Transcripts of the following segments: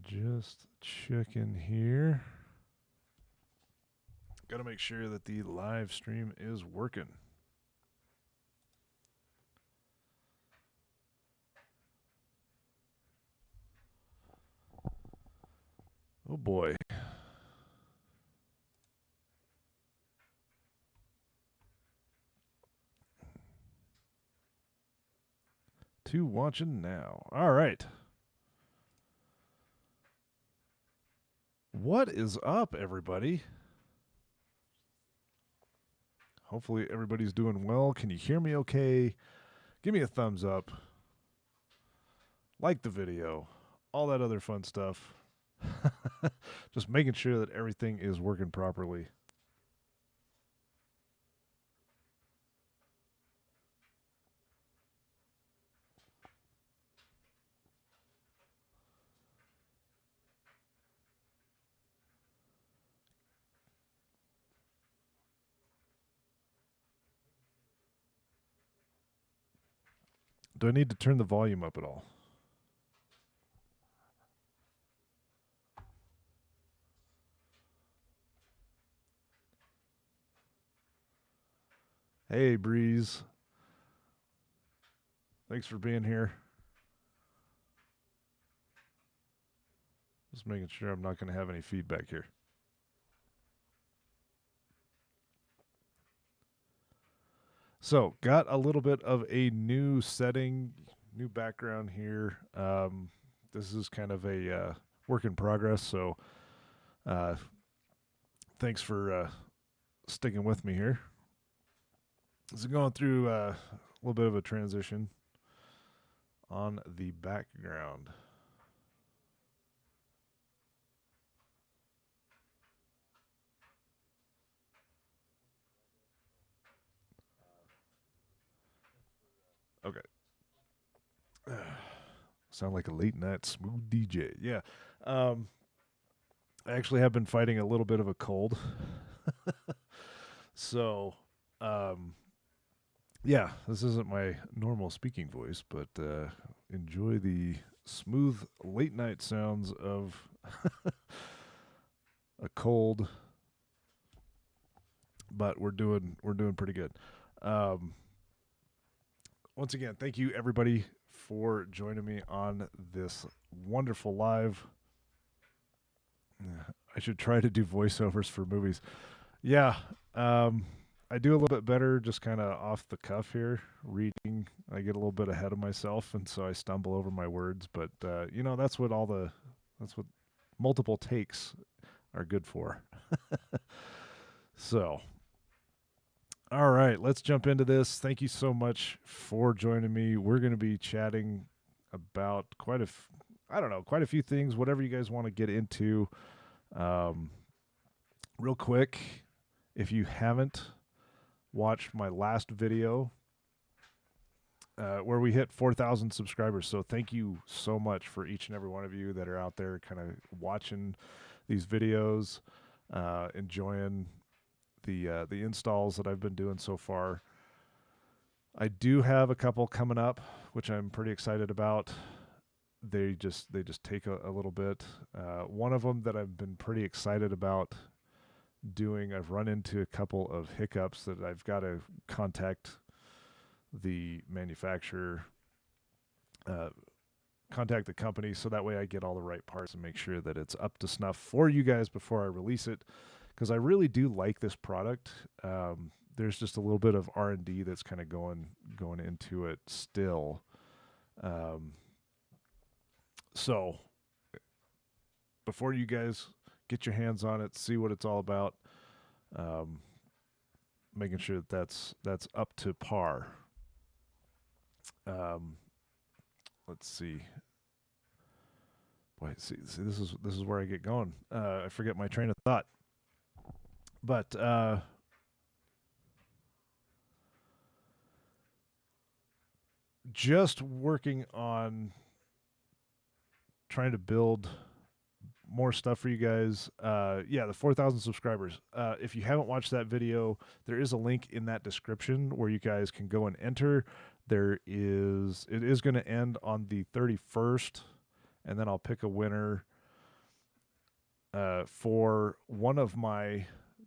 Just checking here. Got to make sure that the live stream is working. Oh boy. Two watching now. All right. What is up, everybody? Hopefully, everybody's doing well. Can you hear me okay? Give me a thumbs up. Like the video. All that other fun stuff. Just making sure that everything is working properly. Do I need to turn the volume up at all? Hey, Breeze. Thanks for being here. Just making sure I'm not going to have any feedback here. So, got a little bit of a new setting, new background here. This is kind of a work in progress, so uh, thanks for sticking with me here. This is going through a little bit of a transition on the background. Okay. Sound like a late night smooth DJ. Yeah. I actually have been fighting a little bit of a cold. So, yeah, this isn't my normal speaking voice, but enjoy the smooth late night sounds of a cold. But we're doing pretty good. Um, once again, thank you everybody for joining me on this wonderful live. I should try to do voiceovers for movies. Yeah, I do a little bit better just kind of off the cuff here, reading. I get a little bit ahead of myself, and so I stumble over my words. But that's what that's what multiple takes are good for. So, all right, let's jump into this. Thank you so much for joining me. We're going to be chatting about quite a few things, whatever you guys want to get into. Real quick, if you haven't watched my last video where we hit 4,000 subscribers, so thank you so much for each and every one of you that are out there kind of watching these videos, enjoying the installs that I've been doing so far. I do have a couple coming up, which I'm pretty excited about. They just take a little bit. One of them that I've been pretty excited about doing, I've run into a couple of hiccups that I've got to contact the manufacturer, contact the company, so that way I get all the right parts and make sure that it's up to snuff for you guys before I release it, because I really do like this product. There's just a little bit of R&D that's kind of going into it still. So before you guys get your hands on it, see what it's all about, making sure that that's up to par. Let's see. Boy, see, this is where I get going. I forget my train of thought. But just working on trying to build more stuff for you guys. Yeah, the 4,000 subscribers. If you haven't watched that video, there is a link in that description where you guys can go and enter. It is going to end on the 31st, and then I'll pick a winner for one of my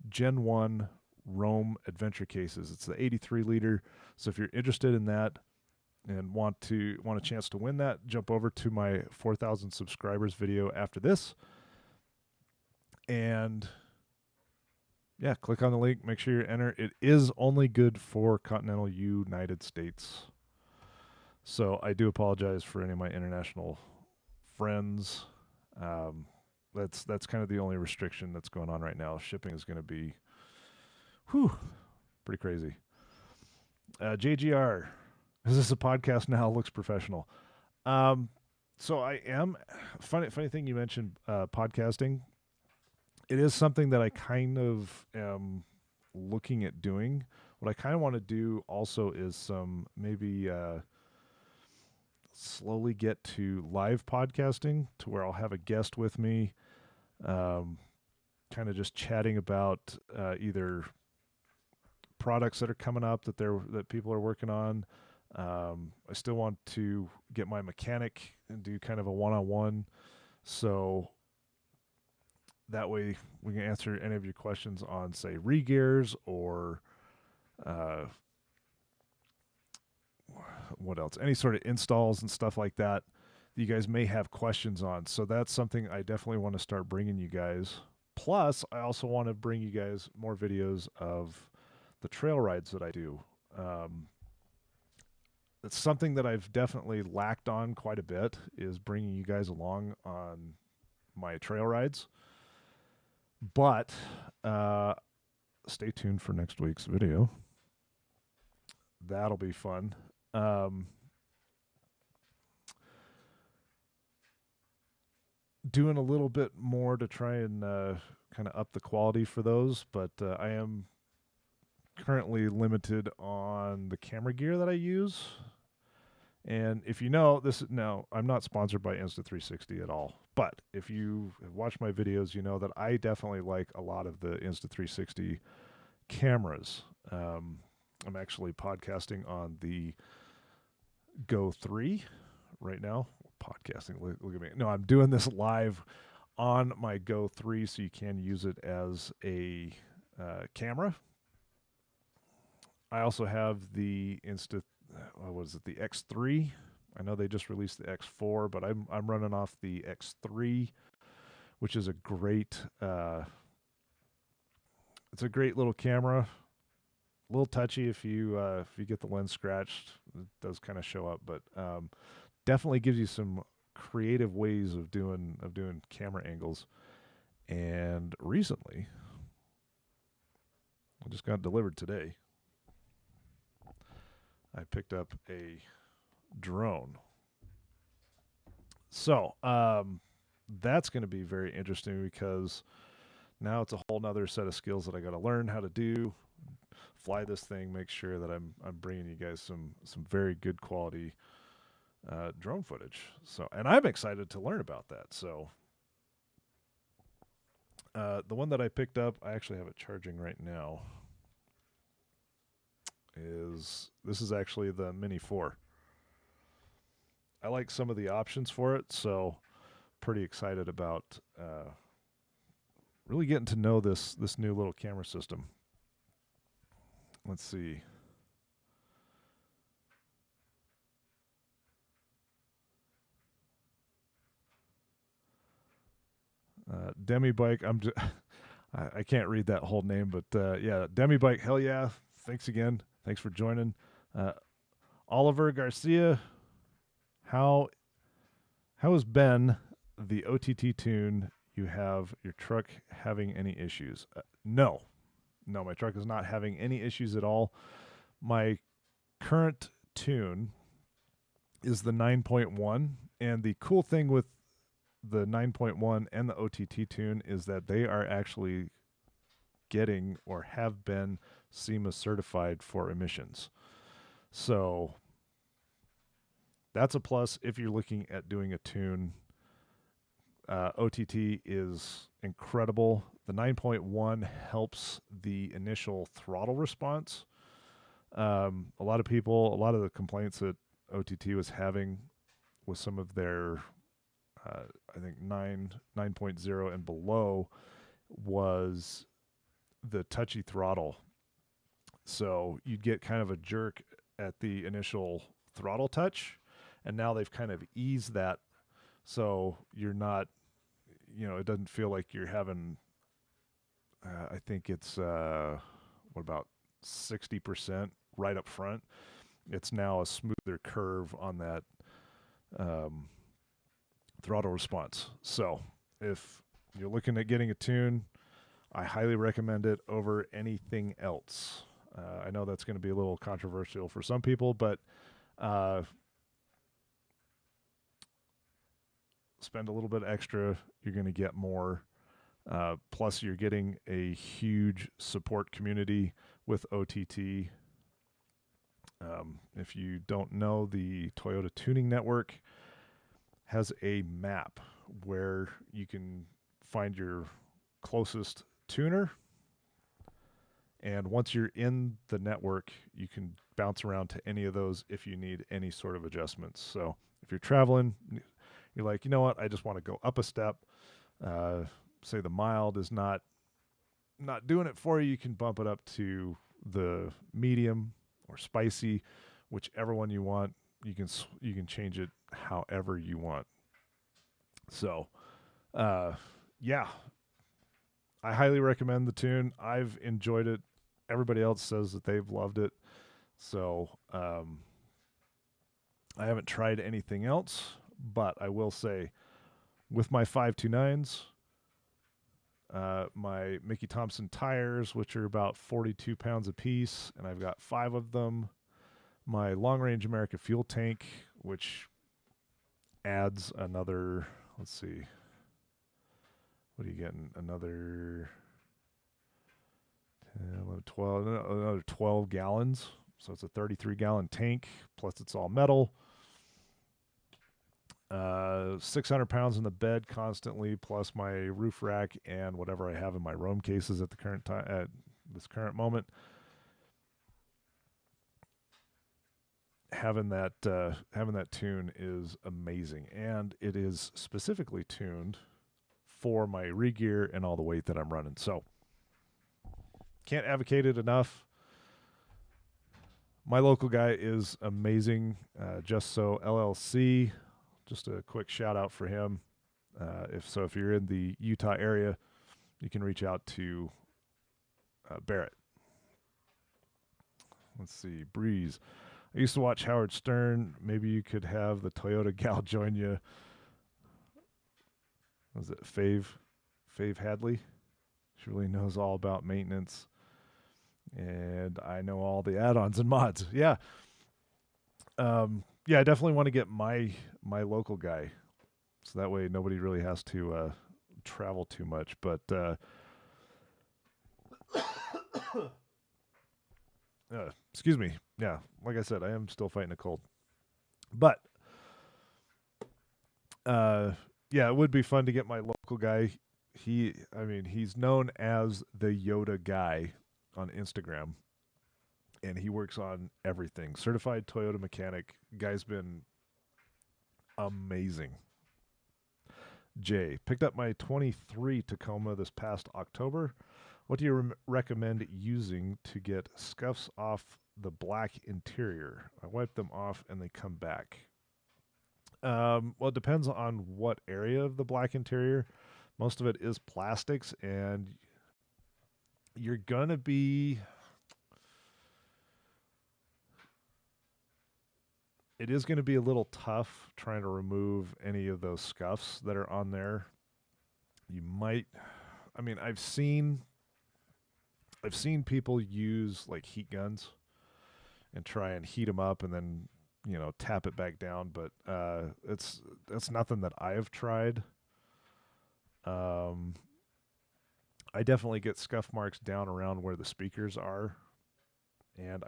Gen 1 Rome adventure cases. It's the 83 liter. So if you're interested in that and want a chance to win that, jump over to my 4,000 subscribers video after this. And yeah, click on the link, make sure you enter. It is only good for continental United States. So I do apologize for any of my international friends. That's kind of the only restriction that's going on right now. Shipping is going to be, pretty crazy. JGR, is this a podcast now? Looks professional. So I am funny thing you mentioned podcasting. It is something that I kind of am looking at doing. What I kind of want to do also is some maybe slowly get to live podcasting to where I'll have a guest with me, kind of just chatting about either products that are coming up that people are working on. I still want to get my mechanic and do kind of a one-on-one, so that way we can answer any of your questions on, say, re-gears or what else? Any sort of installs and stuff like that you guys may have questions on. So that's something I definitely want to start bringing you guys. Plus, I also want to bring you guys more videos of the trail rides that I do. It's something that I've definitely lacked on quite a bit, is bringing you guys along on my trail rides. But stay tuned for next week's video. That'll be fun. Doing a little bit more to try and kind of up the quality for those, but I am currently limited on the camera gear that I use. And if you know this, no, I'm not sponsored by Insta360 at all. But if you have watched my videos, you know that I definitely like a lot of the Insta360 cameras. I'm actually podcasting on the Go 3 right now. Podcasting, look at me. No, I'm doing this live on my Go 3, so you can use it as a camera. I also have the the X3. I know they just released the X4, but I'm running off the X3, which is a great it's a great little camera. A little touchy if you get the lens scratched. It does kind of show up, but definitely gives you some creative ways of doing camera angles. And recently, I just got delivered today, I picked up a drone. So that's going to be very interesting, because now it's a whole nother set of skills that I got to learn how to do, fly this thing, make sure that I'm bringing you guys some very good quality drone footage. So, and I'm excited to learn about that. So the one that I picked up, I actually have it charging right now. This is actually the Mini 4. I like some of the options for it, so pretty excited about really getting to know this new little camera system. Let's see. Demi Bike. I can't read that whole name, but yeah, Demi Bike. Hell yeah! Thanks again. Thanks for joining. Oliver Garcia. How has been the OTT tune? You have your truck having any issues? No, my truck is not having any issues at all. My current tune is the 9.1, and the cool thing with the 9.1 and the OTT tune is that they are actually getting, or have been, SEMA certified for emissions. So that's a plus if you're looking at doing a tune. OTT is incredible. The 9.1 helps the initial throttle response. A lot of the complaints that OTT was having with some of their I think 9.0 and below was the touchy throttle. So you'd get kind of a jerk at the initial throttle touch, and now they've kind of eased that, so you're not, it doesn't feel like you're having. I think it's what about 60% right up front. It's now a smoother curve on that um, throttle response. So if you're looking at getting a tune, I highly recommend it over anything else. I know that's going to be a little controversial for some people, but spend a little bit extra, you're going to get more. Plus, you're getting a huge support community with OTT. If you don't know, the Toyota Tuning Network has a map where you can find your closest tuner. And once you're in the network, you can bounce around to any of those if you need any sort of adjustments. So if you're traveling, you're like, you know what, I just want to go up a step. Say the mild is not doing it for you, you can bump it up to the medium or spicy, whichever one you want. You can change it however you want. So, yeah, I highly recommend the tune. I've enjoyed it. Everybody else says that they've loved it. So, I haven't tried anything else, but I will say with my 529s, my Mickey Thompson tires, which are about 42 pounds a piece, and I've got 5 of them. My Long Range America fuel tank, which adds another, let's see, what are you getting? Another 10, 11, 12, another 12 gallons. So it's a 33-gallon tank, plus it's all metal. 600 pounds in the bed constantly, plus my roof rack and whatever I have in my Roam cases at the current time, at this current moment. Having that tune is amazing, and it is specifically tuned for my re-gear and all the weight that I'm running. So can't advocate it enough. My local guy is amazing. Just So LLC. Just a quick shout out for him. If you're in the Utah area, you can reach out to Barrett. Let's see, Breeze. I used to watch Howard Stern. Maybe you could have the Toyota gal join you. Was it Fave Hadley? She really knows all about maintenance. And I know all the add-ons and mods. Yeah. Yeah, I definitely want to get my local guy. So that way nobody really has to travel too much. But excuse me. Yeah, like I said, I am still fighting a cold. But yeah, it would be fun to get my local guy. He's known as the Yoda guy on Instagram, and he works on everything. Certified Toyota mechanic. Guy's been amazing. Jay, picked up my 23 Tacoma this past October. What do you recommend using to get scuffs off the black interior? I wipe them off and they come back. Well, it depends on what area of the black interior. Most of it is plastics, and you're going to be... It is going to be a little tough trying to remove any of those scuffs that are on there. You might... I've seen people use like heat guns and try and heat them up and then tap it back down, but that's nothing that I've tried. I definitely get scuff marks down around where the speakers are, and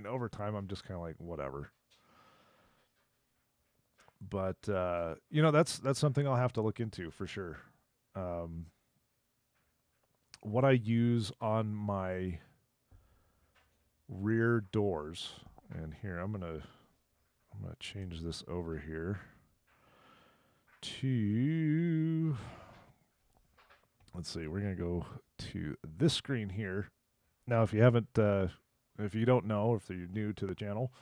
over time I'm just kind of like whatever. But that's something I'll have to look into for sure. What I use on my rear doors, and here I'm gonna change this over here. to, let's see, we're going to go to this screen here. Now, if you haven't, if you don't know, if you're new to the channel,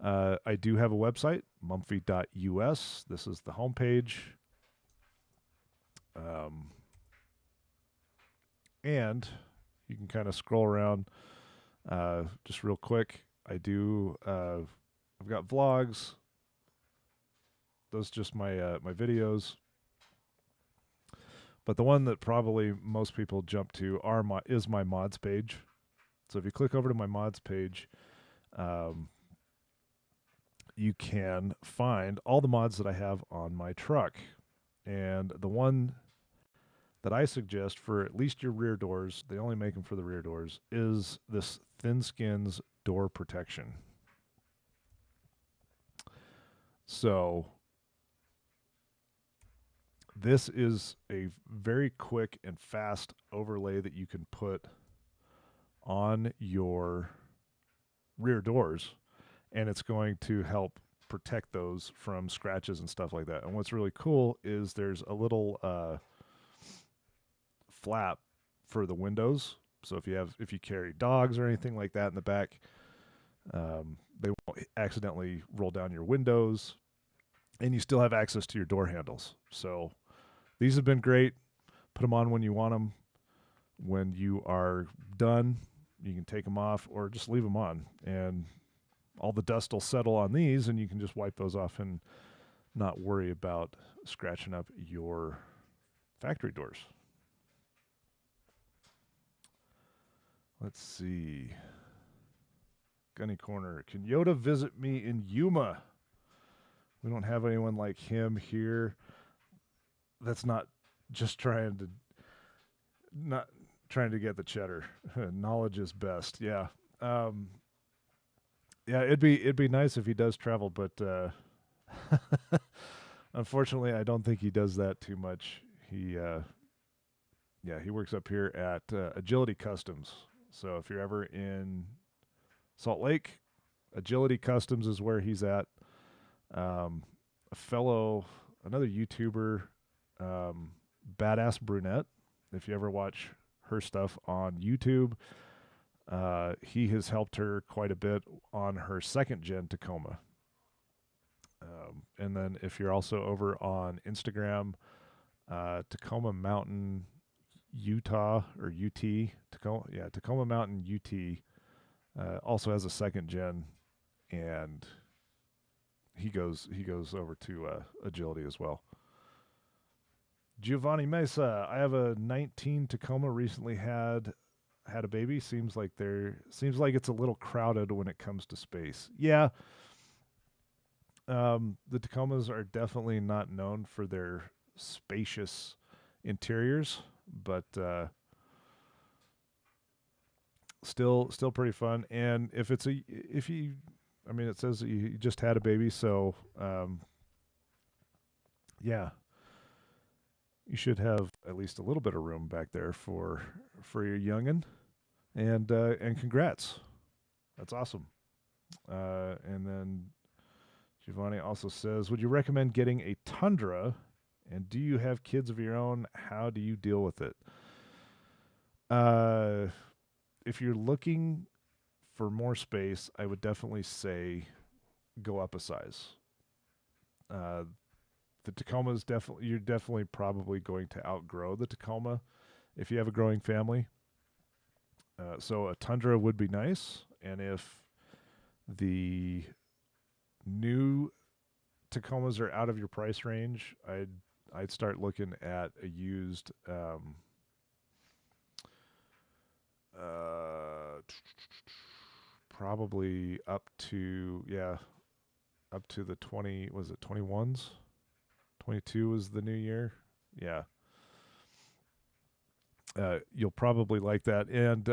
I do have a website, mumfy.us. This is the homepage. And you can kind of scroll around just real quick. I've got vlogs. Those are just my my videos. But the one that probably most people jump to is my mods page. So if you click over to my mods page, you can find all the mods that I have on my truck. And the one that I suggest for at least your rear doors, they only make them for the rear doors, is this Thin Skins door protection. So this is a very quick and fast overlay that you can put on your rear doors, and it's going to help protect those from scratches and stuff like that. And what's really cool is there's a little flap for the windows. So if you carry dogs or anything like that in the back, they won't accidentally roll down your windows, and you still have access to your door handles. So these have been great. Put them on when you want them. When you are done, you can take them off or just leave them on, and all the dust will settle on these, and you can just wipe those off and not worry about scratching up your factory doors. Let's see. Gunny Corner. Can Yoda visit me in Yuma? We don't have anyone like him here. That's not not trying to get the cheddar. Knowledge is best. Yeah. Yeah, it'd be nice if he does travel, but unfortunately I don't think he does that too much. He works up here at Agility Customs. So if you're ever in Salt Lake, Agility Customs is where he's at. Another YouTuber, Badass Brunette. If you ever watch her stuff on YouTube, he has helped her quite a bit on her second gen Tacoma. And then if you're also over on Instagram, Tacoma Mountain Utah or UT Tacoma Mountain UT also has a second gen, and he goes over to Agility as well. Giovanni Mesa, I have a 19 Tacoma, recently had a baby. Seems like it's a little crowded when it comes to space. Yeah. The Tacomas are definitely not known for their spacious interiors, but still pretty fun. And it says that you just had a baby, so yeah, you should have at least a little bit of room back there for your youngin'. And congrats, that's awesome. And then Giovanni also says, would you recommend getting a Tundra? And do you have kids of your own? How do you deal with it? If you're looking for more space, I would definitely say go up a size. The Tacoma is you're definitely probably going to outgrow the Tacoma if you have a growing family. So a Tundra would be nice, and if the new Tacomas are out of your price range, I'd start looking at a used probably up to the 21s. 22 was the new year. Yeah. You'll probably like that. And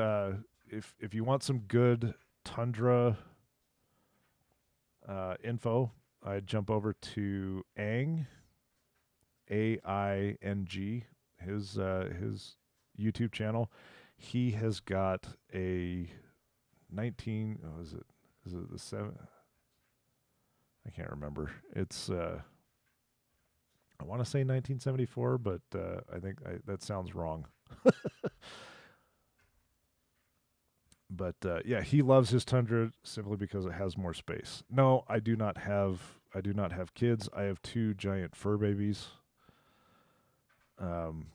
if you want some good Tundra info, I'd jump over to Aing, AING, his YouTube channel. He has got a 19. Oh, is it the 7? I can't remember. It's I want to say 1974, but I think that sounds wrong. But yeah, he loves his Tundra simply because it has more space. No, I do not have. I do not have kids. I have two giant fur babies. Um,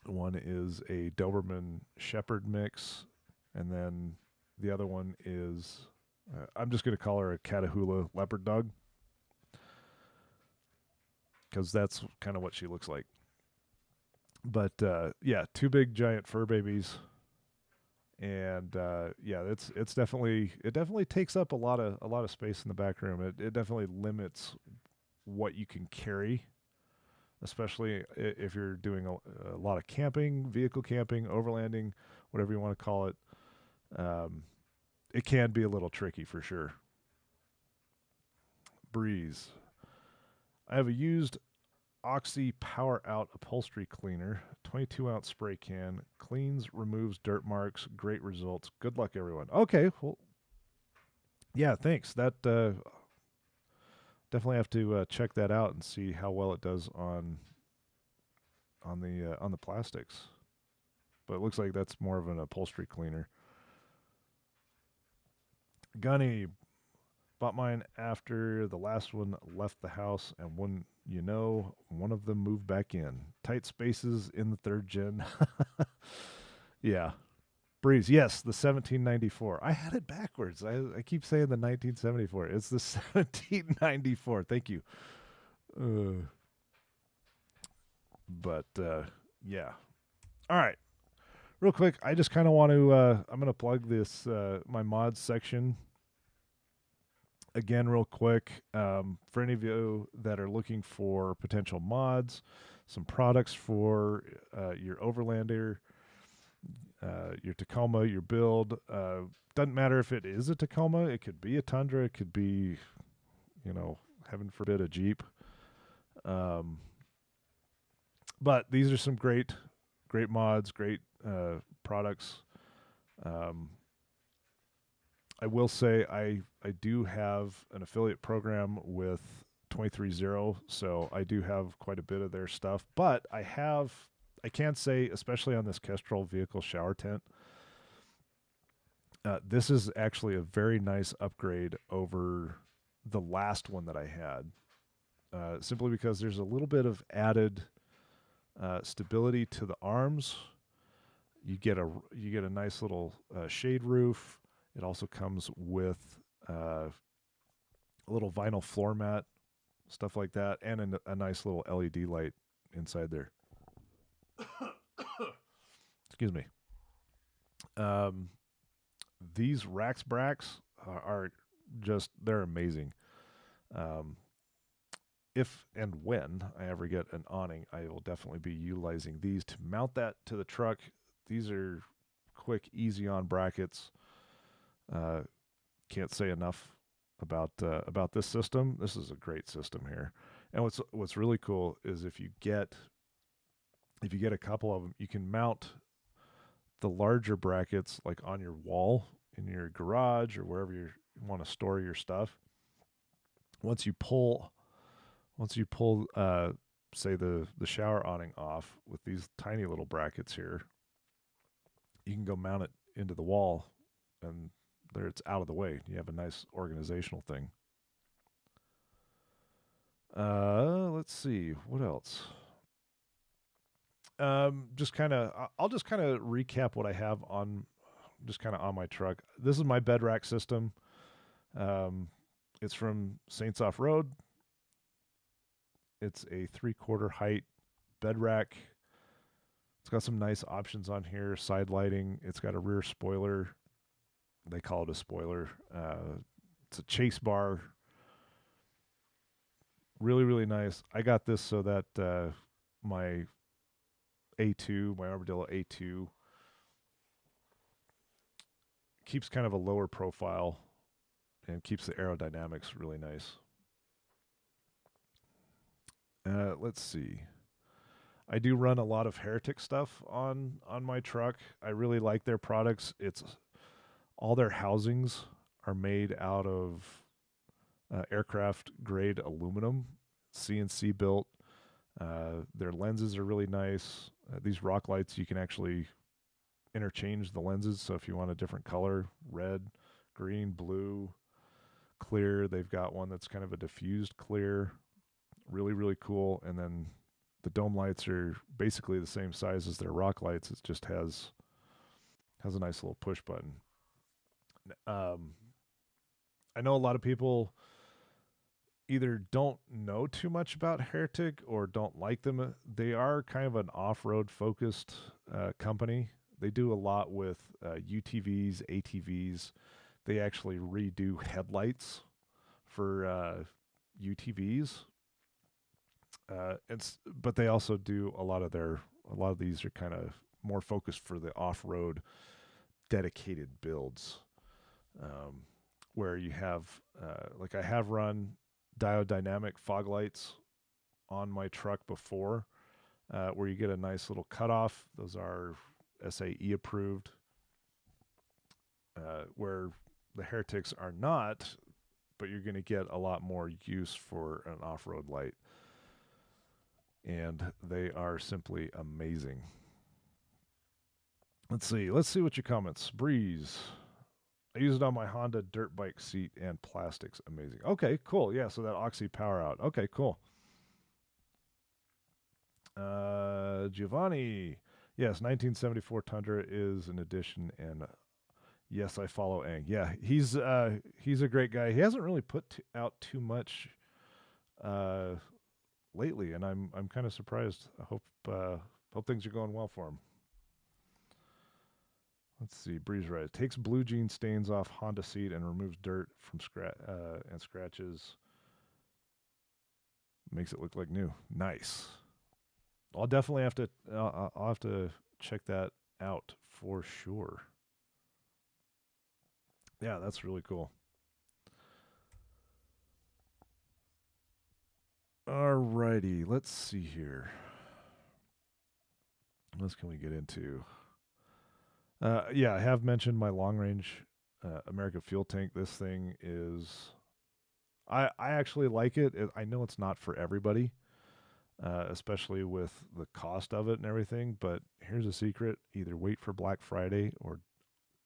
one is a Doberman Shepherd mix, and then the other one is. I'm just going to call her a Catahoula Leopard dog because that's kind of what she looks like. But yeah, two big giant fur babies, and yeah, it's definitely it definitely takes up a lot of space in the back room. It definitely limits what you can carry, especially if you're doing a lot of camping, vehicle camping, overlanding, whatever you want to call it. Um, it can be a little tricky for sure. Breeze. I have a used Oxy Power Out upholstery cleaner, 22-ounce spray can, cleans, removes dirt marks, great results. Good luck, everyone. Okay, well, yeah, thanks. That definitely have to check that out and see how well it does on the plastics. But it looks like that's more of an upholstery cleaner. Gunny bought mine after the last one left the house, and when you know, one of them moved back in. Tight spaces in the third gen. Yeah. Breeze, yes, the 1794. I had it backwards. I keep saying the 1974. It's the 1794. Thank you. Uh, but yeah. All right. Real quick, I just kind of want to. I'm going to plug this my mods section again, real quick. For any of you that are looking for potential mods, some products for your Overlander, your Tacoma, your build. Doesn't matter if it is a Tacoma. It could be a Tundra. It could be, you know, heaven forbid, a Jeep. Um, but these are some great mods, great products. Um, I will say I do have an affiliate program with 230, so I do have quite a bit of their stuff. But I can say, especially on this Kestrel vehicle shower tent, this is actually a very nice upgrade over the last one that I had. Simply because there's a little bit of added stability to the arms. You get a nice little shade roof. It also comes with a little vinyl floor mat, stuff like that, and a nice little LED light inside there. Excuse me. Um, these Rax Brax are just they're amazing. Um, if and when I ever get an awning, I will definitely be utilizing these to mount that to the truck. These are quick, easy on brackets. Uh, can't say enough about this system. This is a great system here. And what's really cool is if you get a couple of them, you can mount the larger brackets like on your wall in your garage or wherever you want to store your stuff. Once you pull say the shower awning off with these tiny little brackets here, you can go mount it into the wall, and there it's out of the way. You have a nice organizational thing. Let's see what else. Just kind of I'll just kind of recap what I have on just kind of on my truck. This is my bed rack system. Um, it's from Saints Off Road. It's a 3/4 height bed rack. It's got some nice options on here. Side lighting. It's got a rear spoiler. They call it a spoiler. It's a chase bar. Really, really nice. I got this so that my A2, my Armadillo A2, keeps kind of a lower profile and keeps the aerodynamics really nice. Let's see. I do run a lot of Heretic stuff on my truck. I really like their products. It's all their housings are made out of aircraft grade aluminum. CNC built. Their lenses are really nice. These rock lights, you can actually interchange the lenses. So if you want a different color, red, green, blue, clear, they've got one that's kind of a diffused clear. Really, really cool. And then the dome lights are basically the same size as their rock lights. It just has a nice little push button. Um, I know a lot of people either don't know too much about Heretic or don't like them. They are kind of an off-road focused company. They do a lot with UTVs, ATVs. They actually redo headlights for UTVs. But they also do a lot of these are kind of more focused for the off-road dedicated builds, um, where you have like I have run diodynamic fog lights on my truck before, where you get a nice little cutoff. Those are SAE approved, where the Heretics are not, but you're going to get a lot more use for an off-road light. And they are simply amazing. Let's see what your comments. Breeze. I use it on my Honda dirt bike seat and plastics. Amazing. Okay, cool. Yeah, so that Oxy power out. Okay, cool. Giovanni. Yes, 1974 Tundra is an addition, and yes, I follow Ang. Yeah, he's a great guy. He hasn't really put out too much lately, and I'm kind of surprised. I hope things are going well for him. Let's see. Breeze Red takes blue jean stains off Honda seat and removes dirt from and scratches. Makes it look like new. Nice. I'll definitely have to. I'll have to check that out for sure. Yeah, that's really cool. Alrighty, let's see here. What else can we get into? Yeah, I have mentioned my long range American fuel tank. This thing is, I actually like it. I know it's not for everybody, especially with the cost of it and everything. But here's a secret: either wait for Black Friday or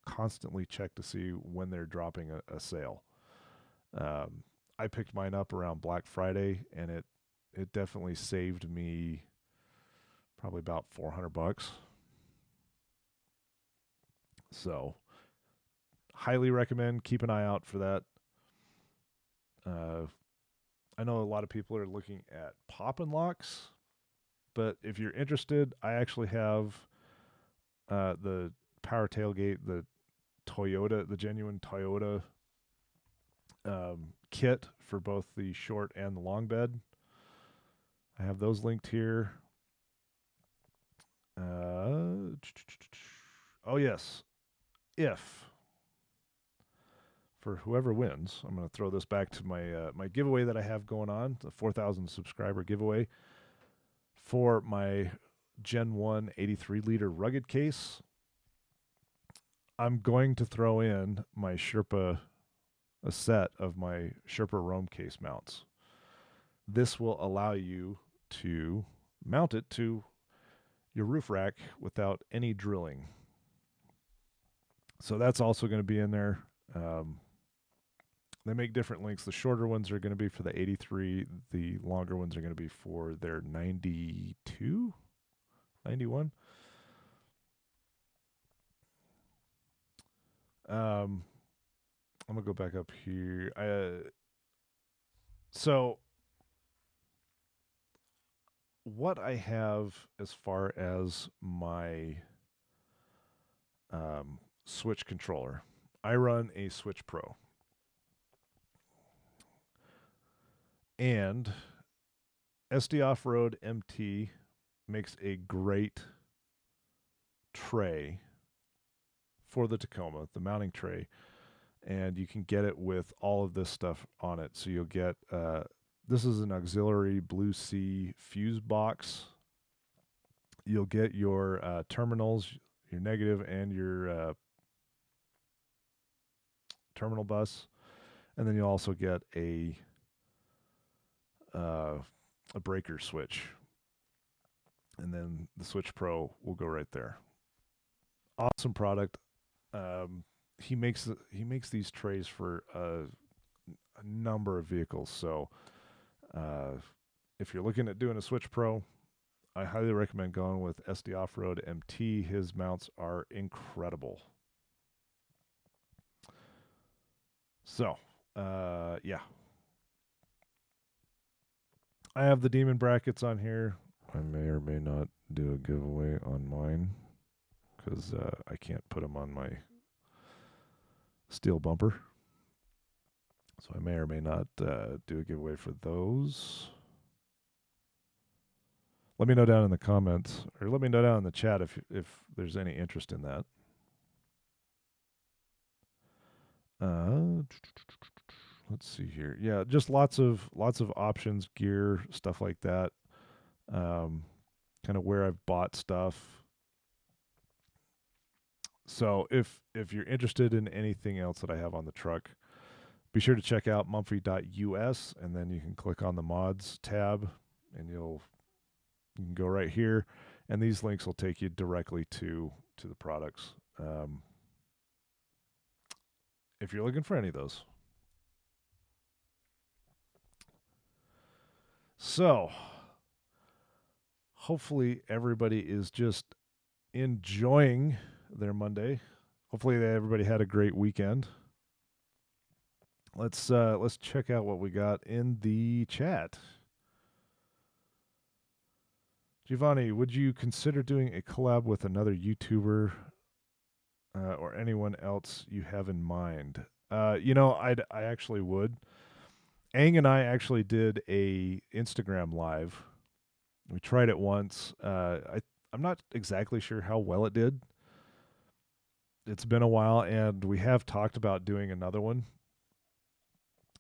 constantly check to see when they're dropping a sale. I picked mine up around Black Friday, and it definitely saved me probably about $400. So, highly recommend. Keep an eye out for that. I know a lot of people are looking at pop and locks, but if you're interested, I actually have the power tailgate, the Toyota, the genuine Toyota kit for both the short and the long bed. I have those linked here. Oh yes, if for whoever wins, I'm going to throw this back to my giveaway that I have going on, the 4,000 subscriber giveaway for my Gen 1 83-liter rugged case. I'm going to throw in my Sherpa, a set of my Sherpa Roam case mounts. This will allow you to mount it to your roof rack without any drilling. So that's also going to be in there. They make different links. The shorter ones are going to be for the 83. The longer ones are going to be for their 92, 91. I'm going to go back up here. So what I have as far as my Switch controller, I run a Switch Pro. And SD Off-Road MT makes a great tray for the Tacoma, the mounting tray. And you can get it with all of this stuff on it. So you'll get, this is an auxiliary Blue Sea fuse box. You'll get your terminals, your negative and your terminal bus. And then you'll also get a a breaker switch, and then the Switch Pro will go right there. Awesome product. Um, he makes these trays for a number of vehicles. So uh, if you're looking at doing a Switch Pro, I highly recommend going with SD Off Road MT. His mounts are incredible. So, yeah, I have the demon brackets on here. I may or may not do a giveaway on mine because I can't put them on my steel bumper. So I may or may not do a giveaway for those. Let me know down in the comments, or let me know down in the chat if there's any interest in that. Let's see here. Yeah, just lots of options, gear, stuff like that. Kind of where I've bought stuff. So if you're interested in anything else that I have on the truck, be sure to check out mumfy.us, and then you can click on the mods tab, and you can go right here, and these links will take you directly to the products. If you're looking for any of those. So, hopefully everybody is just enjoying their Monday. Hopefully everybody had a great weekend. Let's check out what we got in the chat. Giovanni, would you consider doing a collab with another YouTuber or anyone else you have in mind? I actually would. Aang and I actually did a Instagram live. We tried it once. I'm not exactly sure how well it did. It's been a while, and we have talked about doing another one.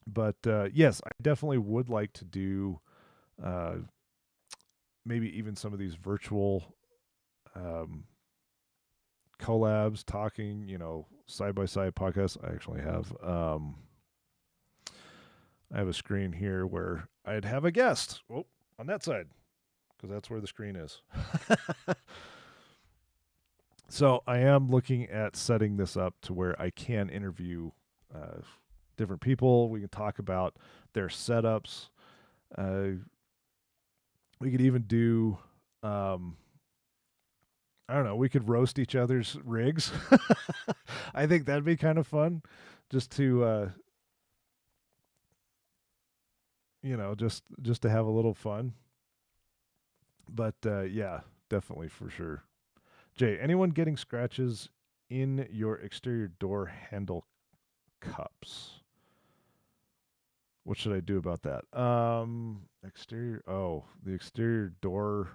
But yes, I definitely would like to do maybe even some of these virtual collabs, talking, side by side podcasts. I actually have I have a screen here where I'd have a guest. Oh, on that side, because that's where the screen is. So I am looking at setting this up to where I can interview different people. We can talk about their setups. We could even do, I don't know, we could roast each other's rigs. I think that'd be kind of fun, just to, just to have a little fun. But yeah, definitely for sure. Jay, anyone getting scratches in your exterior door handle cups? What should I do about that? Exterior. Oh, the exterior door.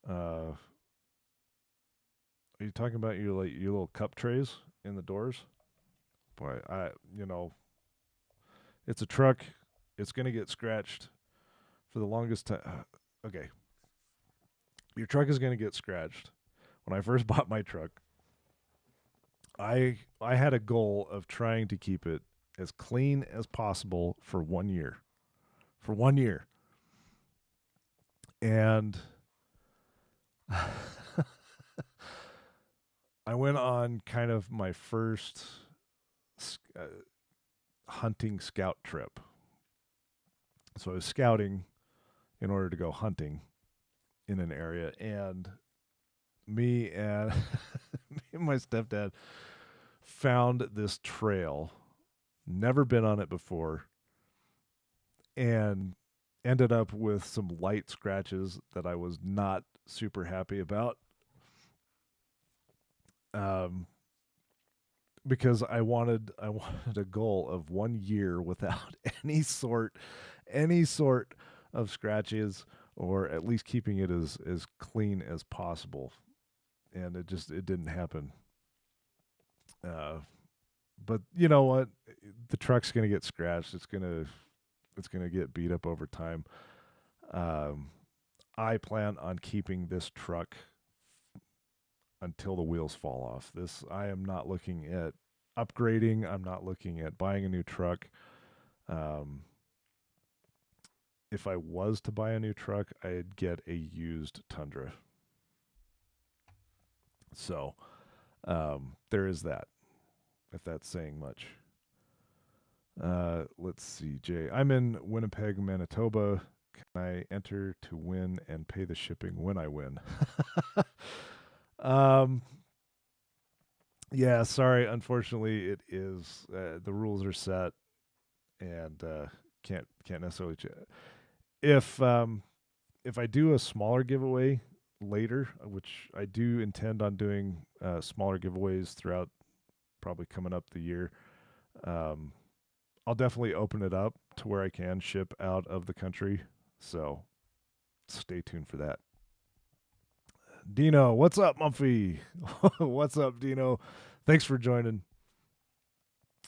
Are you talking about your little cup trays in the doors? Boy, it's a truck. It's gonna get scratched for the longest time. Okay, your truck is gonna get scratched. When I first bought my truck, I had a goal of trying to keep it as clean as possible for 1 year. For 1 year. And I went on kind of my first uh, hunting scout trip. So I was scouting in order to go hunting in an area, and me and me and my stepdad found this trail, never been on it before, and ended up with some light scratches that I was not super happy about. Because I wanted a goal of 1 year without any sort of scratches, or at least keeping it as clean as possible. And it didn't happen. But you know what? The truck's gonna get scratched. It's gonna get beat up over time. I plan on keeping this truck until the wheels fall off. I am not looking at upgrading. I'm not looking at buying a new truck. if I was to buy a new truck, I'd get a used Tundra. So there is that, if that's saying much. Let's see, Jay. I'm in Winnipeg, Manitoba. Can I enter to win and pay the shipping when I win? um, yeah, sorry. Unfortunately, it is the rules are set, and can't necessarily. If I do a smaller giveaway later, which I do intend on doing smaller giveaways throughout, probably coming up the year. I'll definitely open it up to where I can ship out of the country. So stay tuned for that. Dino, what's up, Mumfy? What's up, Dino? Thanks for joining.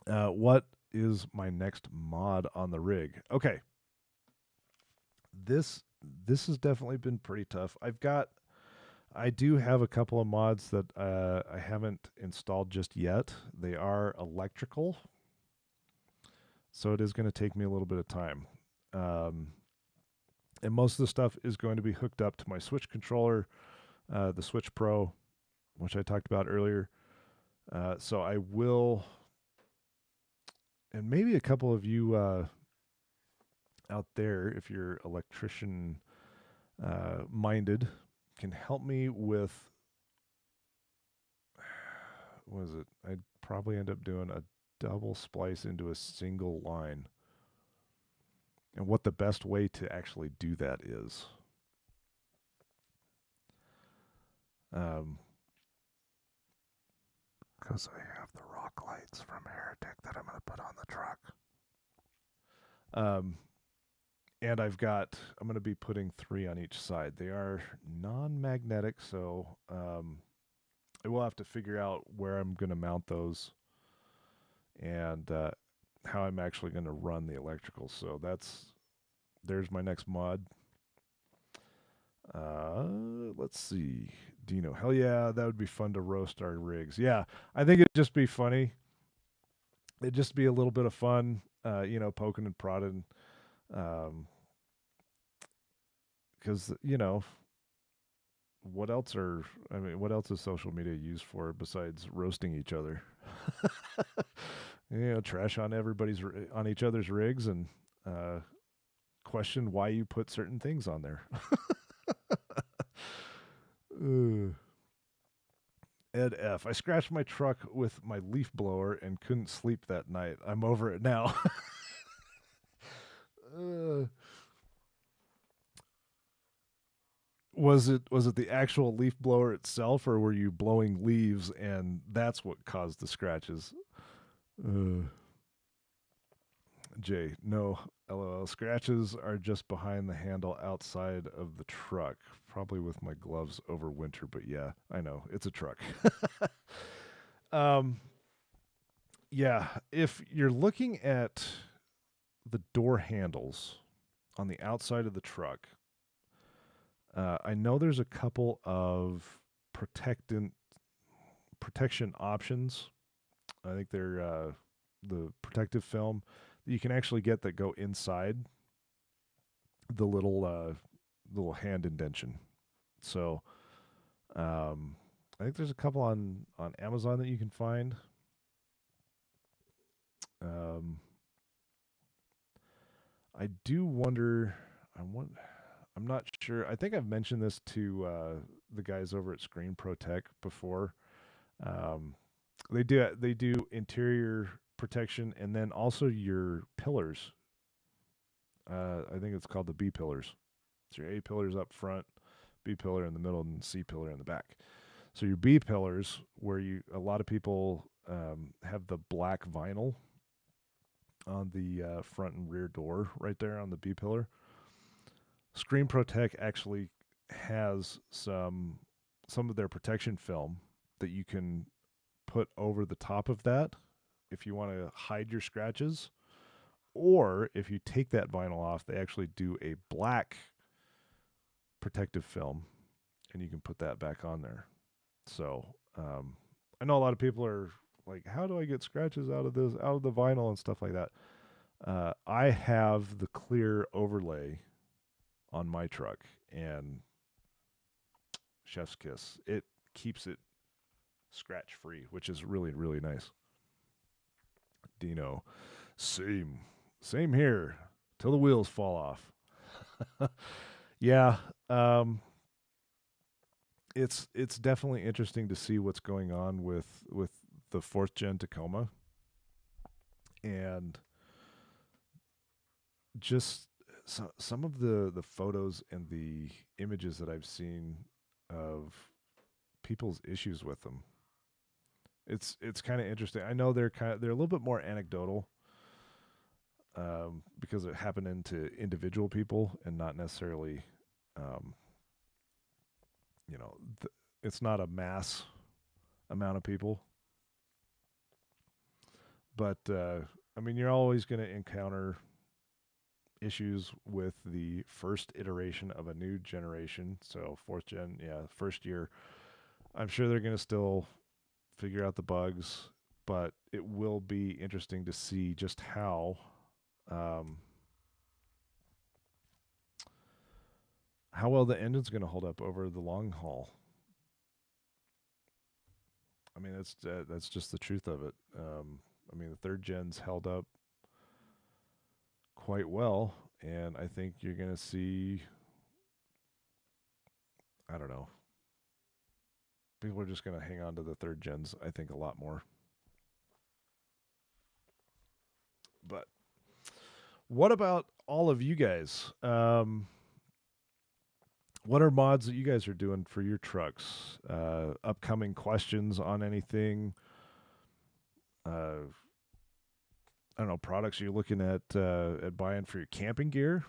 What is my next mod on the rig? Okay. This has definitely been pretty tough. I do have a couple of mods that I haven't installed just yet. They are electrical, so it is going to take me a little bit of time. And most of the stuff is going to be hooked up to my Switch controller, the Switch Pro, which I talked about earlier. So I will, and maybe a couple of you out there, if you're electrician minded, can help me with, what is it? I'd probably end up doing a double splice into a single line, and what the best way to actually do that is. Because I have the rock lights from Heretic that I'm going to put on the truck. And I'm going to be putting 3 on each side. They are non-magnetic, so I will have to figure out where I'm going to mount those and how I'm actually going to run the electrical. So there's my next mod. Let's see. Dino, hell yeah, that would be fun to roast our rigs. Yeah, I think it'd just be funny. It'd just be a little bit of fun, poking and prodding. Because, what else is social media used for besides roasting each other? Trash on on each other's rigs and question why you put certain things on there. Ed F. I scratched my truck with my leaf blower and couldn't sleep that night. I'm over it now. Was it the actual leaf blower itself, or were you blowing leaves and that's what caused the scratches? Jay, no, LOL. Scratches are just behind the handle outside of the truck. Probably with my gloves over winter, but yeah, I know. It's a truck. Yeah, if you're looking at the door handles on the outside of the truck, I know there's a couple of protection options. I think they're the protective film that you can actually get that go inside the little hand indention. So I think there's a couple on Amazon that you can find. I do wonder. I'm not sure. I think I've mentioned this to the guys over at Screen Protect before. They do interior protection and then also your pillars. I think it's called the B pillars. So your A pillars up front, B pillar in the middle, and C pillar in the back. So your B pillars, where a lot of people have the black vinyl on the front and rear door right there on the B pillar. Screen Protect actually has some of their protection film that you can put over the top of that if you want to hide your scratches, or if you take that vinyl off, they actually do a black protective film and you can put that back on there. So I know a lot of people are like, how do I get scratches out of the vinyl and stuff like that? I have the clear overlay on my truck, and chef's kiss. It keeps it scratch free, which is really, really nice. Dino, same here till the wheels fall off. Yeah, um, it's definitely interesting to see what's going on with the fourth gen Tacoma, and just some of the photos and the images that I've seen of people's issues with them. It's kind of interesting. I know they're a little bit more anecdotal, because it happened to individual people and not necessarily, um, you know, it's not a mass amount of people. But I mean, you're always going to encounter issues with the first iteration of a new generation. So fourth gen, yeah, first year. I'm sure they're going to still figure out the bugs, but it will be interesting to see just um, how well the engine's going to hold up over the long haul. I mean, that's just the truth of it. I mean, the third gen's held up quite well, and I think you're going to see. I don't know. People are just going to hang on to the third gens. I think a lot more. But what about all of you guys? What are mods that you guys are doing for your trucks? Upcoming questions on anything? I don't know, products you're looking at buying for your camping gear.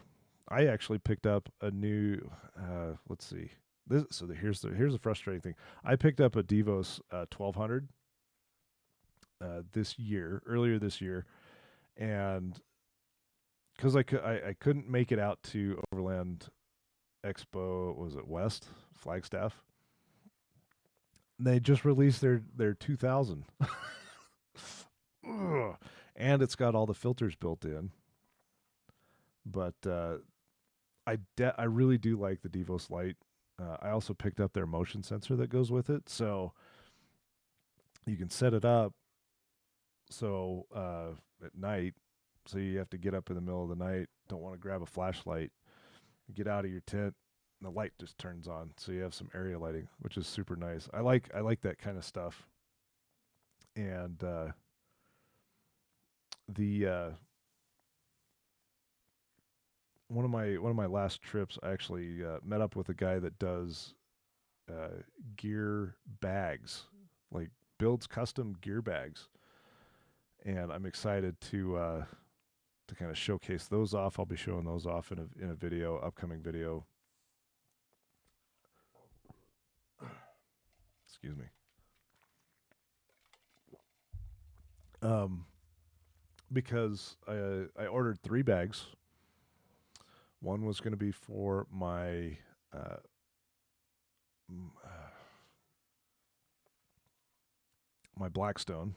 I actually picked up a new. Let's see. Here's the frustrating thing. I picked up a Devos 1200 earlier this year, and because I couldn't make it out to Overland Expo, was it West Flagstaff? They just released their 2000. And it's got all the filters built in. But I really do like the Devos Lite. I also picked up their motion sensor that goes with it, so you can set it up so at night, so you have to get up in the middle of the night, don't want to grab a flashlight, get out of your tent, and the light just turns on, so you have some area lighting, which is super nice. I like that kind of stuff. And the one of my last trips, I actually met up with a guy that does gear bags, like builds custom gear bags, and I'm excited to kind of showcase those off. I'll be showing those off in a video, upcoming video. Excuse me. Um, because I ordered 3 bags. One was going to be for my uh, my Blackstone.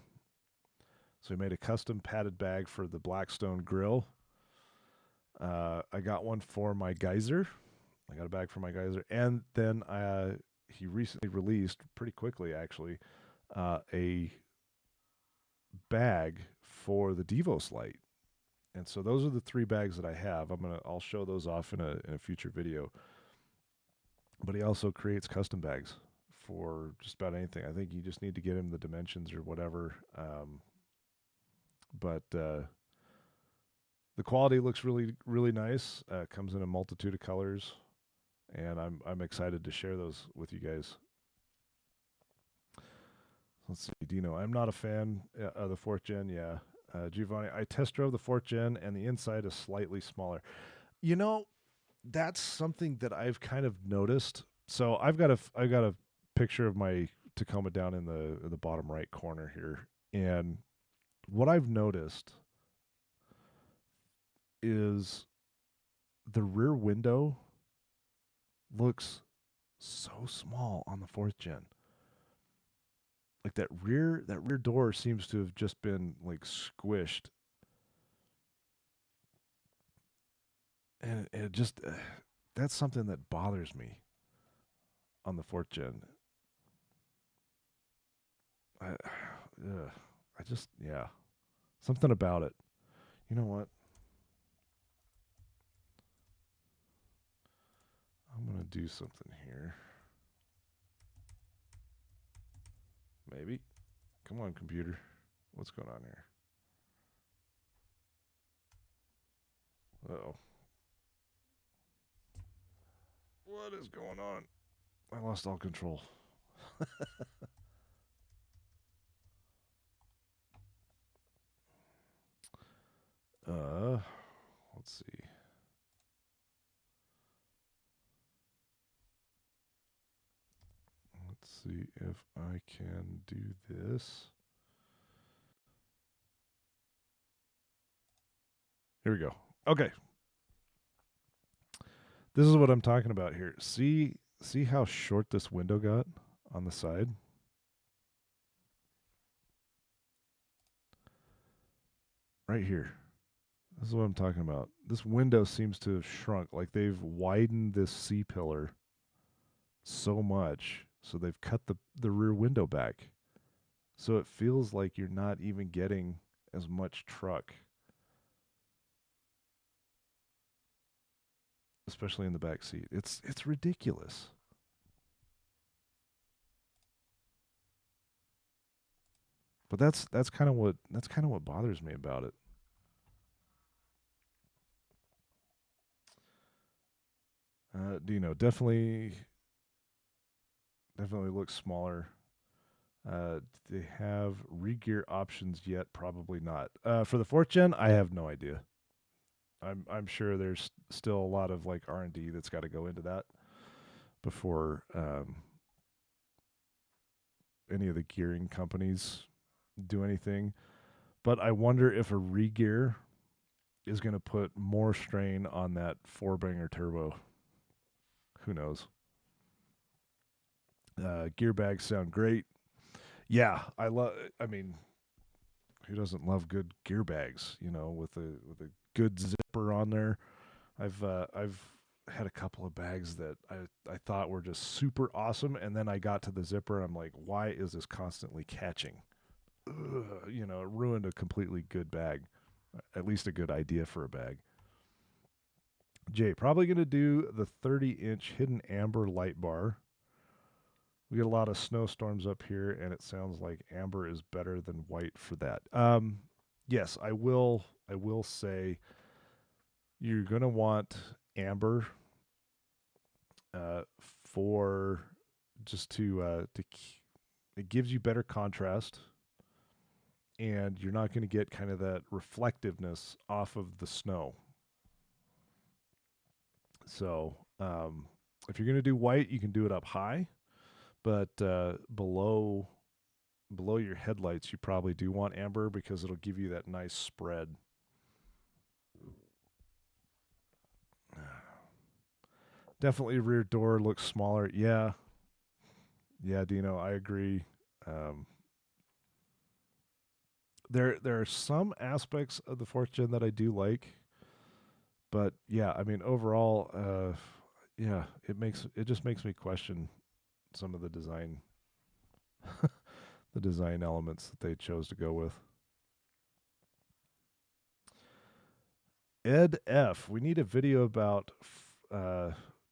So we made a custom padded bag for the Blackstone grill. I got one for my Geyser. I got a bag for my Geyser, and then he recently released, pretty quickly actually, a bag for the Devos Lite. And so those are the 3 bags that I have. I'll show those off in a future video. But he also creates custom bags for just about anything. I think you just need to get him the dimensions or whatever. But the quality looks really, really nice. Comes in a multitude of colors, and I'm excited to share those with you guys. Let's see, Dino. I'm not a fan of the fourth gen. Yeah, Giovanni. I test drove the fourth gen, and the inside is slightly smaller. You know, that's something that I've kind of noticed. So I've got a picture of my Tacoma down in the bottom right corner here, and what I've noticed is the rear window looks so small on the fourth gen. Like that rear door seems to have just been like squished, and it just that's something that bothers me on the fourth gen. I, I just, yeah, something about it. You know what? I'm gonna do something here. Maybe. Come on, computer. What's going on here? Uh-oh. What is going on? I lost all control. Uh, let's see. Let's see if I can do this. Here we go. Okay. This is what I'm talking about here. See how short this window got on the side? Right here. This is what I'm talking about. This window seems to have shrunk. Like they've widened this C pillar so much, so they've cut the rear window back. So it feels like you're not even getting as much truck, especially in the back seat. It's ridiculous. But that's kind of what bothers me about it. Dino definitely looks smaller. Do they have regear options yet? Probably not. For the fourth gen, I have no idea. I'm sure there's still a lot of like R&D that's got to go into that before any of the gearing companies do anything. But I wonder if a regear is going to put more strain on that four banger turbo. Who knows? Gear bags sound great. Yeah, I love. I mean, who doesn't love good gear bags? You know, with a good zipper on there. I've had a couple of bags that I thought were just super awesome, and then I got to the zipper, and I'm like, why is this constantly catching? Ugh, you know, it ruined a completely good bag, at least a good idea for a bag. Jay, probably going to do the 30-inch hidden amber light bar. We get a lot of snowstorms up here, and it sounds like amber is better than white for that. Yes, I will. I will say you're going to want amber uh, for just to it gives you better contrast, and you're not going to get kind of that reflectiveness off of the snow. So if you're going to do white, you can do it up high, but below your headlights, you probably do want amber because it'll give you that nice spread. Definitely rear door looks smaller. Yeah. Yeah, Dino, I agree. Um, there are some aspects of the fourth gen that I do like, but yeah, I mean overall, yeah, it just makes me question some of the design the design elements that they chose to go with. Ed F, we need a video about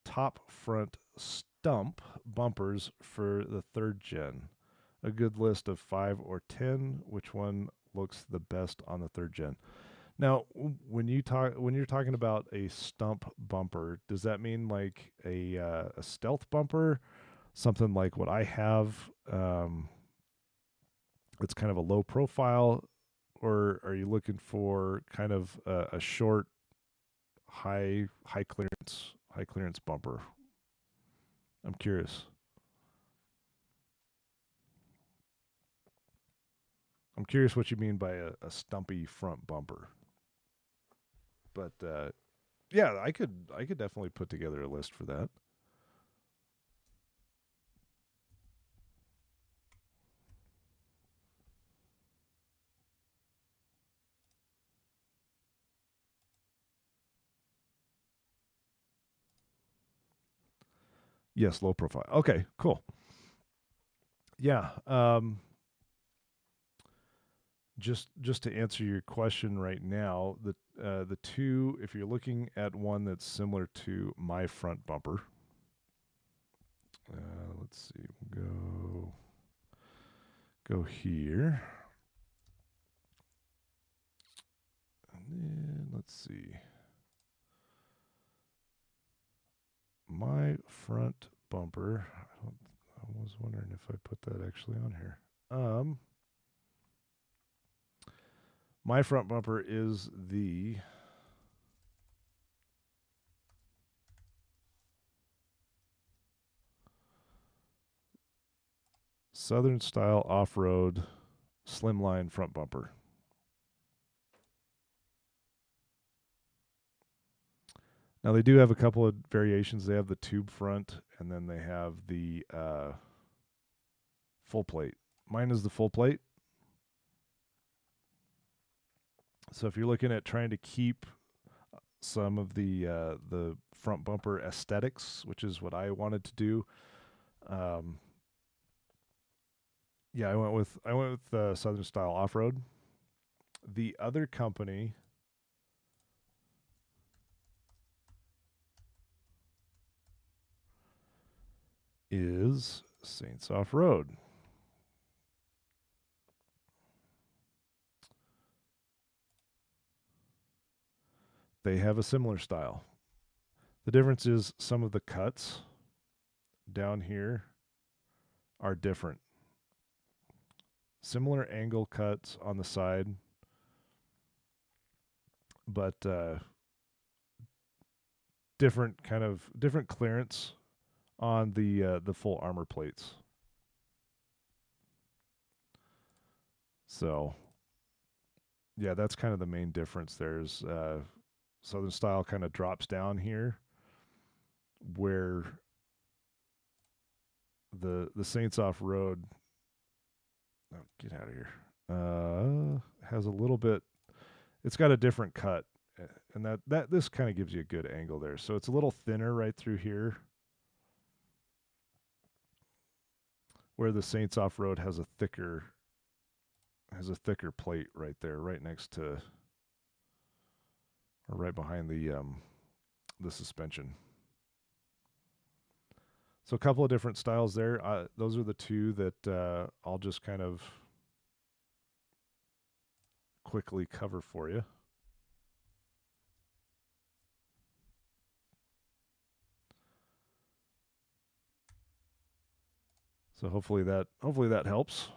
top front stump bumpers for the third gen. A good list of 5 or 10. Which one looks the best on the third gen? Now, when you're talking about a stump bumper, does that mean like a stealth bumper, something like what I have? It's kind of a low profile, or are you looking for kind of a short, high clearance bumper? I'm curious. I'm curious what you mean by a stumpy front bumper. But yeah, I could definitely put together a list for that. Yes, low profile. Okay, cool. Yeah. Just to answer your question right now, the two, if you're looking at one that's similar to my front bumper, let's see, we'll go here, and then let's see, my front bumper. I was wondering if I put that actually on here. My front bumper is the Southern style off-road slimline front bumper. Now they do have a couple of variations. They have the tube front, and then they have the full plate. Mine is the full plate. So if you're looking at trying to keep some of the front bumper aesthetics, which is what I wanted to do, yeah, I went with Southern style off road. The other company is Saints Off Road. They have a similar style. The difference is some of the cuts down here are different. Similar angle cuts on the side, but different clearance on the full armor plates. So yeah, that's kind of the main difference. There's Southern style kind of drops down here, where the Saints Off Road, oh, get out of here, has a little bit. It's got a different cut, and that this kind of gives you a good angle there. So it's a little thinner right through here, where the Saints Off Road has a thicker plate right there, right next to, or right behind the suspension. So a couple of different styles there. Those are the two that I'll just kind of quickly cover for you. So hopefully that helps.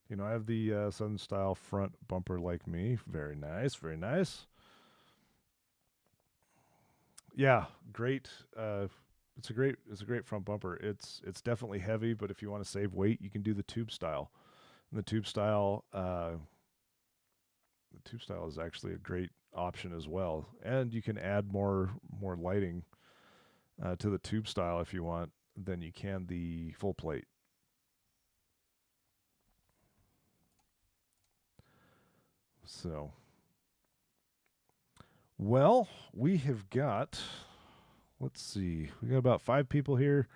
You know, I have the Southern style front bumper like me. Very nice, very nice. Yeah, great. It's a great front bumper. It's definitely heavy, but if you want to save weight, you can do the tube style. And the tube style is actually a great option as well. And you can add more lighting to the tube style if you want than you can the full plate. So, well, we have got, let's see, we got about 5 people here.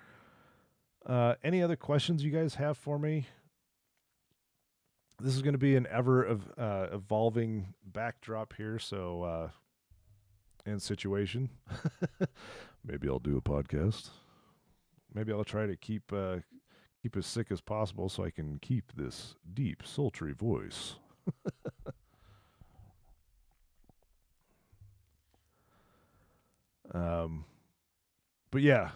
Any other questions you guys have for me? This is going to be an ever evolving backdrop here, so and situation. Maybe I'll do a podcast. Maybe I'll try to keep as sick as possible so I can keep this deep, sultry voice. But yeah,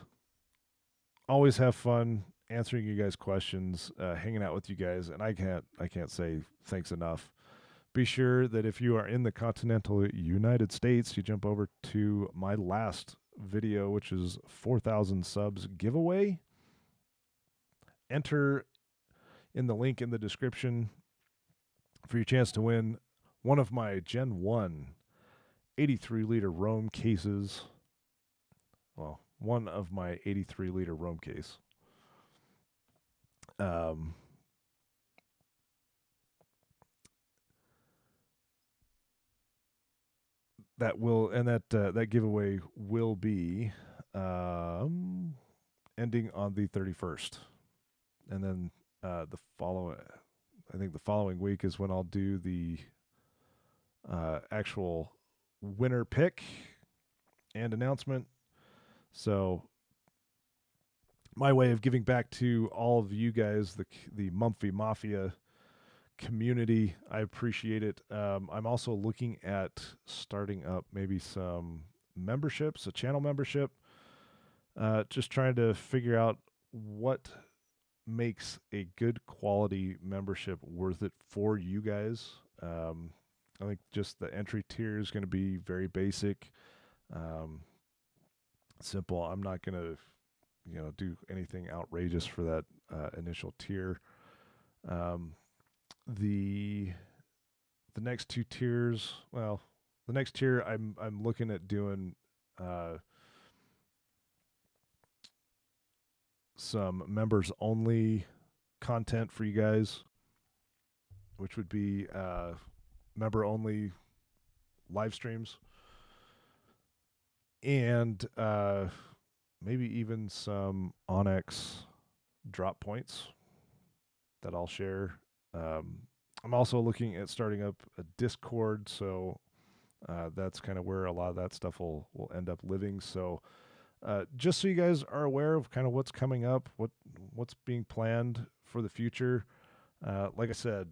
always have fun answering you guys' questions, hanging out with you guys, and I can't say thanks enough. Be sure that if you are in the continental United States, you jump over to my last video, which is 4,000 subs giveaway. Enter in the link in the description for your chance to win one of my Gen 1 83-liter Rome cases. Well, one of my 83-liter Rome case. that giveaway will be um, ending on the 31st, and then I think the following week is when I'll do the actual winner pick and announcement. So my way of giving back to all of you guys, the Mumfy Mafia community, I appreciate it. I'm also looking at starting up maybe some memberships, a channel membership. Just trying to figure out what makes a good quality membership worth it for you guys. I think just the entry tier is going to be very basic, um, simple. I'm not going to, do anything outrageous for that initial tier. Um, the the next two tiers, well, the next tier I'm looking at doing some members only content for you guys, which would be member only live streams and maybe even some Onyx drop points that I'll share. I'm also looking at starting up a Discord, so that's kind of where a lot of that stuff will end up living. So just so you guys are aware of kind of what's coming up, what's being planned for the future. Like I said,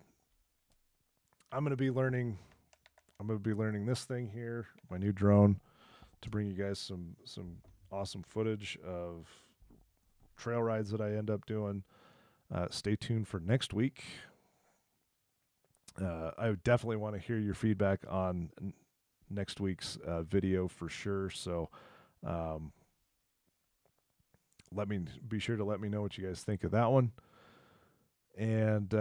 I'm going to be learning. I'm going to be learning this thing here, my new drone, to bring you guys some awesome footage of trail rides that I end up doing. Stay tuned for next week. I definitely want to hear your feedback on next week's video for sure. So be sure to let me know what you guys think of that one. And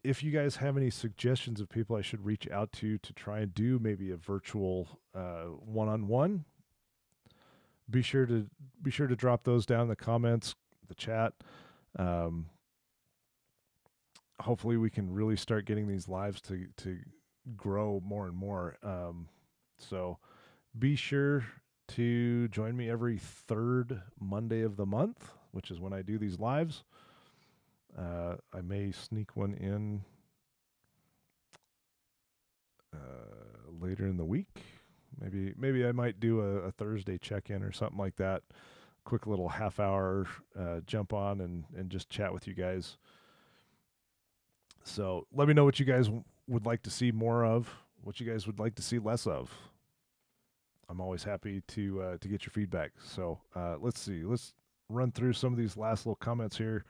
if you guys have any suggestions of people I should reach out to try and do maybe a virtual one-on-one, be sure to drop those down in the comments, the chat. Hopefully we can really start getting these lives to grow more and more. So be sure to join me every third Monday of the month, which is when I do these lives. I may sneak one in later in the week. Maybe I might do a Thursday check-in or something like that. Quick little half hour jump on and just chat with you guys. So let me know what you guys would like to see more of, what you guys would like to see less of. I'm always happy to get your feedback. So let's see. Let's run through some of these last little comments here.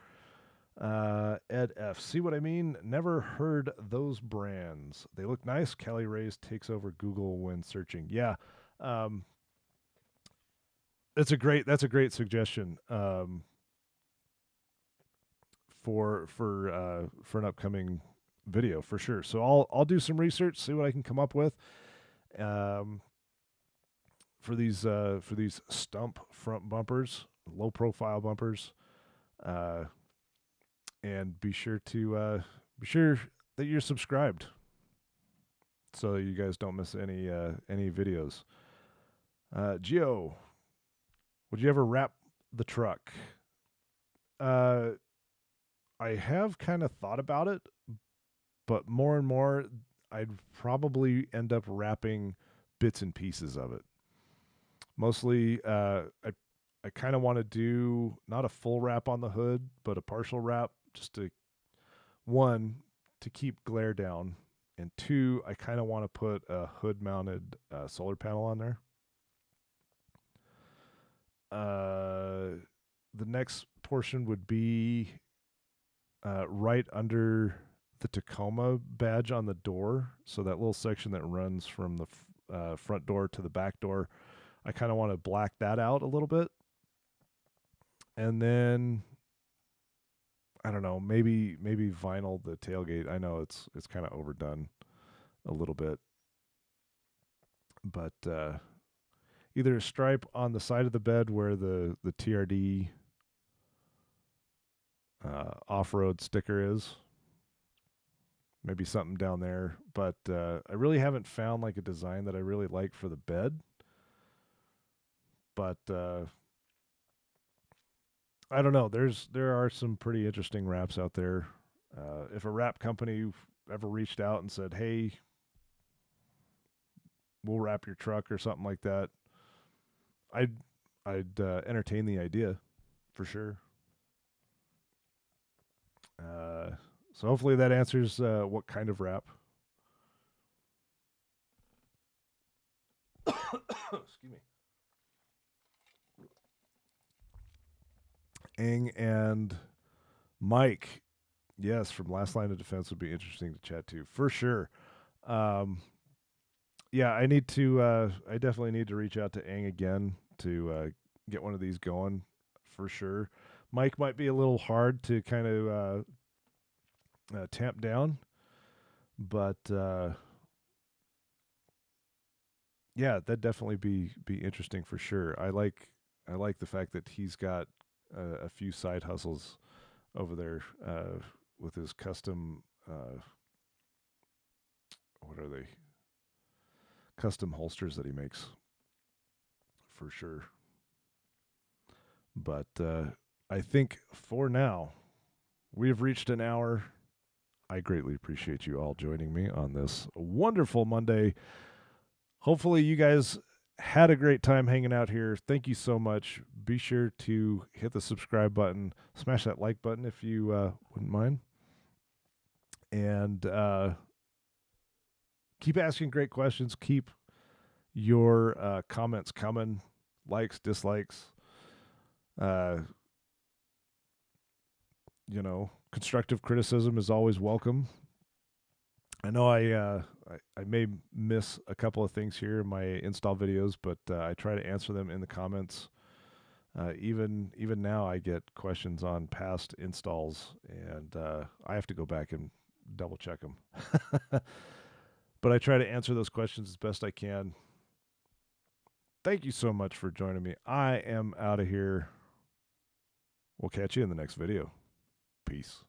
Ed F. See what I mean? Never heard those brands. They look nice. Kelly Ray's takes over Google when searching. Yeah. That's a great suggestion. For an upcoming video for sure. So I'll do some research, see what I can come up with. For these stump front bumpers, low profile bumpers. And be sure that you're subscribed so you guys don't miss any videos. Gio, would you ever wrap the truck? I have kind of thought about it, but more and more I'd probably end up wrapping bits and pieces of it. Mostly I kind of want to do not a full wrap on the hood, but a partial wrap, just to, one, to keep glare down, and two, I kind of want to put a hood mounted solar panel on there. The next portion would be right under the Tacoma badge on the door. So that little section that runs from the front door to the back door, I kind of want to black that out a little bit. And then, I don't know, maybe vinyl the tailgate. I know it's kind of overdone a little bit, but either a stripe on the side of the bed where the TRD off-road sticker is, maybe something down there. But I really haven't found like a design that I really like for the bed. But I don't know. There are some pretty interesting wraps out there. If a wrap company ever reached out and said, "Hey, we'll wrap your truck" or something like that, I'd I'd entertain the idea for sure. Uh, so hopefully that answers what kind of wrap. Excuse me. Ing and Mike, yes, from Last Line of Defense would be interesting to chat to for sure. Um, yeah, I need to. I definitely need to reach out to Ing again to get one of these going for sure. Mike might be a little hard to kind of tamp down, but yeah, that'd definitely be interesting for sure. I like the fact that he's got a few side hustles over there with his custom. What are they? Custom holsters that he makes for sure. But I think for now we have reached an hour. I greatly appreciate you all joining me on this wonderful Monday. Hopefully, you guys had a great time hanging out here. Thank you so much. Be sure to hit the subscribe button, smash that like button if you wouldn't mind, and keep asking great questions. Keep your comments coming, likes, dislikes. Uh, constructive criticism is always welcome. I know I may miss a couple of things here in my install videos, but I try to answer them in the comments. Even now, I get questions on past installs, and I have to go back and double check them. But I try to answer those questions as best I can. Thank you so much for joining me. I am out of here. We'll catch you in the next video. Peace.